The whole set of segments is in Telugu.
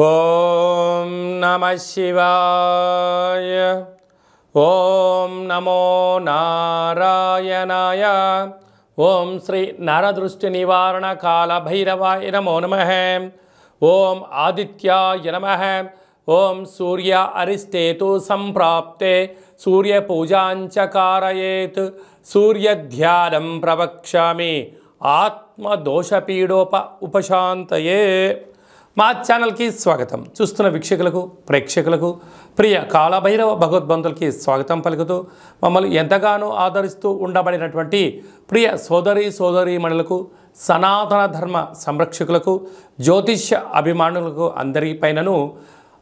ఓం నమః శివాయ. ఓం నమో నారాయణాయ. ఓం శ్రీ నరదృష్టి నివారణ కాల భైరవాయ నమో నమః. ఓం ఆదిత్యాయ నమః. ఓం సూర్య అరిష్టేతు సంప్రాప్తే సూర్య పూజాంచ కారయేత్. సూర్యధ్యానం ప్రవక్ష్యామి ఆత్మదోషపీడోప ఉపశాంతయే. మా ఛానల్కి స్వాగతం. చూస్తున్న వీక్షకులకు ప్రేక్షకులకు ప్రియ కాలభైరవ భగవద్బంధులకి స్వాగతం పలుకుతూ మమ్మల్ని ఎంతగానో ఆదరిస్తూ ఉండబడినటువంటి ప్రియ సోదరీమణులకు, సనాతన ధర్మ సంరక్షకులకు, జ్యోతిష్య అభిమానులకు అందరిపైనను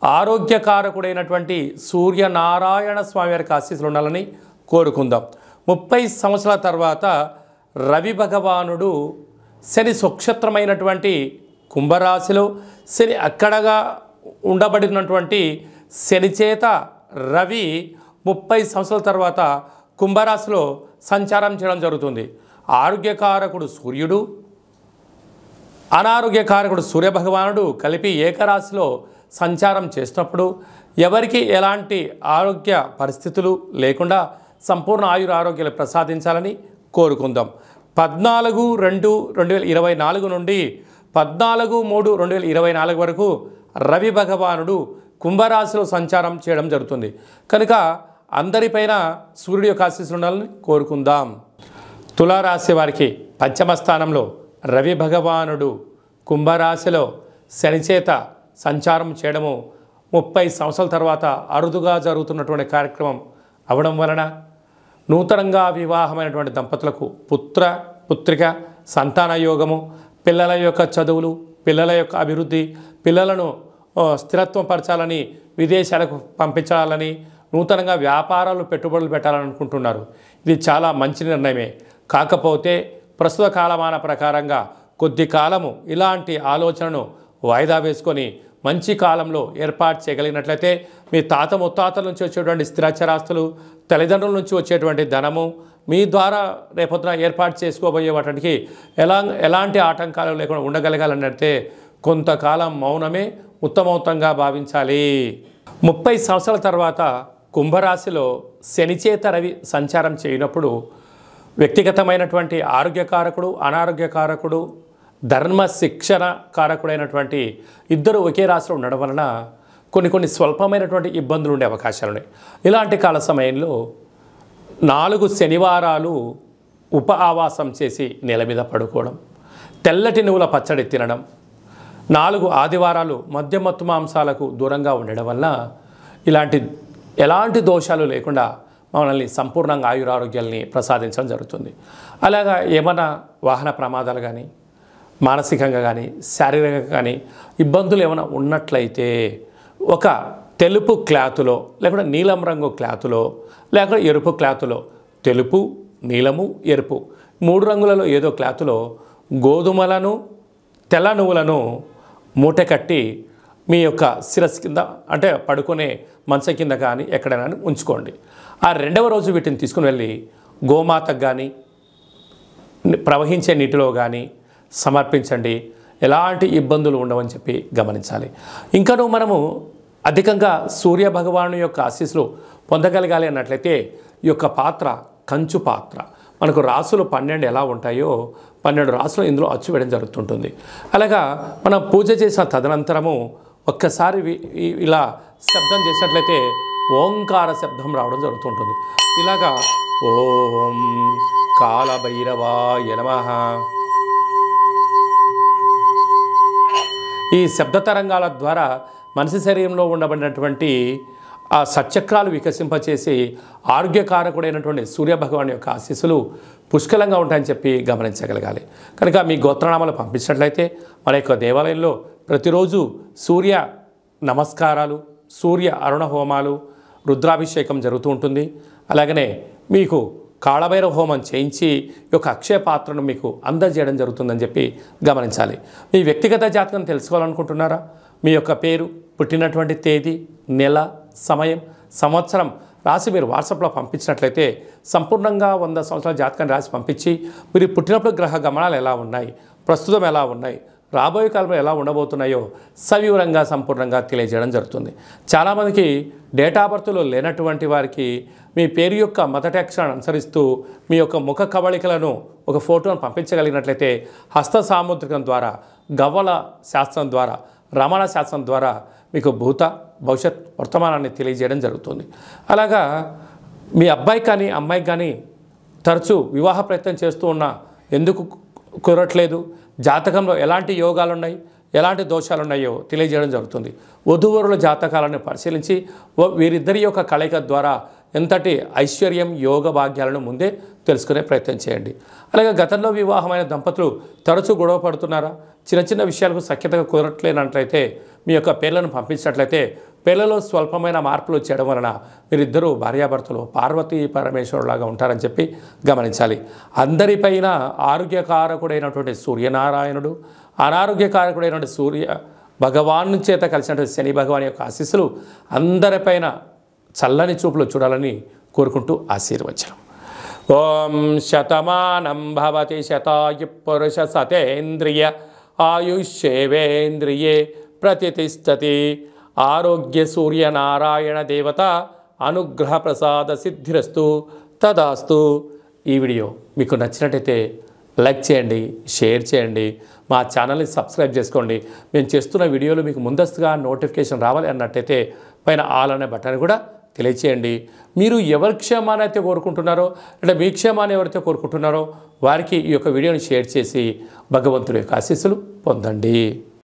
ఆరోగ్యకారకుడైనటువంటి సూర్యనారాయణ స్వామి వారికి ఆశీస్సులు ఉండాలని కోరుకుందాం. 30 సంవత్సరాల తర్వాత రవి భగవానుడు శని స్వక్షేత్రమైనటువంటి కుంభరాశిలో శని అక్కడగా ఉండబడినటువంటి శని చేత రవి 30 సంవత్సరాల తర్వాత కుంభరాశిలో సంచారం చేయడం జరుగుతుంది. ఆరోగ్యకారకుడు సూర్యుడు, అనారోగ్యకారకుడు సూర్యభగవానుడు కలిపి ఏకరాశిలో సంచారం చేసినప్పుడు ఎవరికి ఎలాంటి ఆరోగ్య పరిస్థితులు లేకుండా సంపూర్ణ ఆరోగ్యాలు ప్రసాదించాలని కోరుకుందాం. 14/2/2024 నుండి 14/3/2024 వరకు రవి భగవానుడు కుంభరాశిలో సంచారం చేయడం జరుగుతుంది. కనుక అందరిపైన సూర్యుడి యొక్క ఆశీస్సులు ఉండాలని కోరుకుందాం. తులారాశి వారికి పంచమ స్థానంలో రవి భగవానుడు కుంభరాశిలో శనిచేత సంచారం చేయడము 30 సంవత్సరాల తర్వాత అరుదుగా జరుగుతున్నటువంటి కార్యక్రమం అవడం వలన నూతనంగా వివాహమైనటువంటి దంపతులకు పుత్రిక సంతాన యోగము, పిల్లల యొక్క చదువులు, పిల్లల యొక్క అభివృద్ధి, పిల్లలను స్థిరత్వం పరచాలని, విదేశాలకు పంపించాలని, నూతనంగా వ్యాపారాలు పెట్టుబడులు పెట్టాలని అనుకుంటున్నారు. ఇది చాలా మంచి నిర్ణయమే. కాకపోతే ప్రస్తుత కాలమాన ప్రకారంగా కొద్ది కాలము ఇలాంటి ఆలోచనను వాయిదా వేసుకొని మంచి కాలంలో ఏర్పాటు చేయగలిగినట్లయితే మీ తాత ముత్తాతల నుంచి వచ్చేటువంటి స్థిరచరాస్తులు, తల్లిదండ్రుల నుంచి వచ్చేటువంటి ధనము మీ ద్వారా రేపొద్దున ఏర్పాటు చేసుకోబోయే వాటికి ఎలాంటి ఆటంకాలు లేకుండా ఉండగలగాలన్నట్టే కొంతకాలం మౌనమే ఉత్తమోత్తంగా భావించాలి. 30 సంవత్సరాల తర్వాత కుంభరాశిలో శనిచేత రవి సంచారం చేయనప్పుడు వ్యక్తిగతమైనటువంటి ఆరోగ్యకారకుడు, అనారోగ్యకారకుడు, ధర్మ శిక్షణ కారకుడైనటువంటి ఇద్దరు ఒకే రాశిలో ఉండడం వలన కొన్ని స్వల్పమైనటువంటి ఇబ్బందులు ఉండే అవకాశాలు ఉన్నాయి. ఇలాంటి కాల సమయంలో 4 శనివారాలు ఉప ఆవాసం చేసి నేల మీద పడుకోవడం, తెల్లటి నువ్వుల పచ్చడి తినడం, 4 ఆదివారాలు మద్యమత్తు మాంసాలకు దూరంగా ఉండడం వల్ల ఎలాంటి దోషాలు లేకుండా మనల్ని సంపూర్ణంగా ఆయురారోగ్యాల్ని ప్రసాదించడం జరుగుతుంది. అలాగా ఏమైనా వాహన ప్రమాదాలు కానీ, మానసికంగా కానీ, శారీరకంగా కానీ ఇబ్బందులు ఏమైనా ఉన్నట్లయితే ఒక తెలుపు క్లాతులో, లేకుంటే నీలం రంగు క్లాతులో, లేకపోతే ఎరుపు క్లాతులో, తెలుపు, నీలము, ఎరుపు 3 రంగులలో ఏదో క్లాతులో గోధుమలను, తెల్ల నువ్వులను మూట కట్టి మీ యొక్క శిరస్సు కింద, అంటే పడుకునే మంచం కింద కానీ ఎక్కడైనా ఉంచుకోండి. ఆ 2వ రోజు వీటిని తీసుకుని వెళ్ళి గోమాతకు కానీ, ప్రవహించే నీటిలో కానీ సమర్పించండి. ఎలాంటి ఇబ్బందులు ఉండవని చెప్పి గమనించాలి. ఇంకనూ మనము అధికంగా సూర్య భగవాను యొక్క ఆశీస్సులు పొందగలగాలి అన్నట్లయితే ఈ యొక్క పాత్ర కంచు పాత్ర. మనకు రాసులు 12 ఎలా ఉంటాయో 12 రాసులు ఇందులో అచ్చు వేయడం జరుగుతుంటుంది. అలాగా మనం పూజ చేసిన తదనంతరము ఒక్కసారి ఇలా శబ్దం చేసినట్లయితే ఓంకార శబ్దం రావడం జరుగుతుంటుంది. ఇలాగా ఓం కాలభైరవాయ నమః. ఈ శబ్ద తరంగాల ద్వారా మనిషి శరీరంలో ఉండబడినటువంటి ఆ సచక్రాలు వికసింపచేసి ఆరోగ్యకారకుడైనటువంటి సూర్యభగవాన్ యొక్క ఆశీస్సులు పుష్కలంగా ఉంటాయని చెప్పి గమనించగలగాలి. కనుక మీ గోత్రనామాలు పంపించినట్లయితే మన యొక్క దేవాలయంలో ప్రతిరోజు సూర్య నమస్కారాలు, సూర్య అరుణ హోమాలు, రుద్రాభిషేకం జరుగుతూ ఉంటుంది. అలాగనే మీకు కాళభైరవ హోమం చేయించి ఈ యొక్క అక్షయ పాత్రను మీకు అందజేయడం జరుగుతుందని చెప్పి గమనించాలి. మీ వ్యక్తిగత జాతకం తెలుసుకోవాలనుకుంటున్నారా? మీ యొక్క పేరు, పుట్టినటువంటి తేదీ, నెల, సమయం, సంవత్సరం రాసి మీరు వాట్సాప్లో పంపించినట్లయితే సంపూర్ణంగా 100 సంవత్సరాల జాతకాన్ని రాసి పంపించి మీరు పుట్టినప్పుడు గ్రహ గమనాలు ఎలా ఉన్నాయి, ప్రస్తుతం ఎలా ఉన్నాయి, రాబోయే కాలంలో ఎలా ఉండబోతున్నాయో సవివరంగా సంపూర్ణంగా తెలియజేయడం జరుగుతుంది. చాలామందికి డేటా బర్త్లో లేనటువంటి వారికి మీ పేరు యొక్క మొదటి అక్షరాన్ని అనుసరిస్తూ మీ యొక్క ముఖ కవళికలను ఒక ఫోటోను పంపించగలిగినట్లయితే హస్త సాముద్రికం ద్వారా, గవ్వల శాస్త్రం ద్వారా, రమణ శాస్త్రం ద్వారా మీకు భూత భవిష్యత్ వర్తమానాన్ని తెలియజేయడం జరుగుతుంది. అలాగా మీ అబ్బాయి కానీ అమ్మాయికి కానీ తరచూ వివాహ ప్రయత్నం చేస్తూ ఉన్నా ఎందుకు కుదరట్లేదు, జాతకంలో ఎలాంటి యోగాలు ఉన్నాయి, ఎలాంటి దోషాలు ఉన్నాయో తెలియజేయడం జరుగుతుంది. వధూవరుల జాతకాలను పరిశీలించి వీరిద్దరి యొక్క కలయిక ద్వారా ఎంతటి ఐశ్వర్యం, యోగ భాగ్యాలను ముందే తెలుసుకునే ప్రయత్నం చేయండి. అలాగే గతంలో వివాహమైన దంపతులు తరచూ గొడవ పడుతున్నారా, చిన్న చిన్న విషయాలకు సఖ్యతగా కుదరట్లేనట్లయితే మీ యొక్క పేర్లను పంపించినట్లయితే పిల్లలు స్వల్పమైన మార్పులు చేయడం వలన మీరిద్దరూ భార్యాభర్తలు పార్వతీ పరమేశ్వరులాగా ఉంటారని చెప్పి గమనించాలి. అందరిపైన ఆరోగ్యకారకుడైనటువంటి సూర్యనారాయణుడు, అనారోగ్యకారకుడైనటువంటి సూర్య భగవాను చేత కలిసినటువంటి శని భగవాన్ యొక్క ఆశీస్సులు అందరిపైన చల్లని చూపులు చూడాలని కోరుకుంటూ ఆశీర్వచనం. ఓం శతమానం భవతి శతాయు పురుష సతేంద్రియ ఆయుష్యేవేంద్రియే ప్రతిష్టతి. ఆరోగ్య సూర్యనారాయణ దేవత అనుగ్రహ ప్రసాద సిద్ధిరస్తు తదాస్తు. ఈ వీడియో మీకు నచ్చినట్టయితే లైక్ చేయండి, షేర్ చేయండి, మా ఛానల్ని సబ్స్క్రైబ్ చేసుకోండి. మేము చేస్తున్న వీడియోలు మీకు ముందస్తుగా నోటిఫికేషన్ రావాలి అన్నట్టయితే పైన ఆల్ అనే బటన్ కూడా తెలియచేయండి. మీరు ఎవరి క్షేమాన్ని అయితే కోరుకుంటున్నారో, అంటే మీ క్షేమాన్ని ఎవరైతే కోరుకుంటున్నారో వారికి ఈ యొక్క వీడియోని షేర్ చేసి భగవంతుడి యొక్క ఆశీస్సులు పొందండి.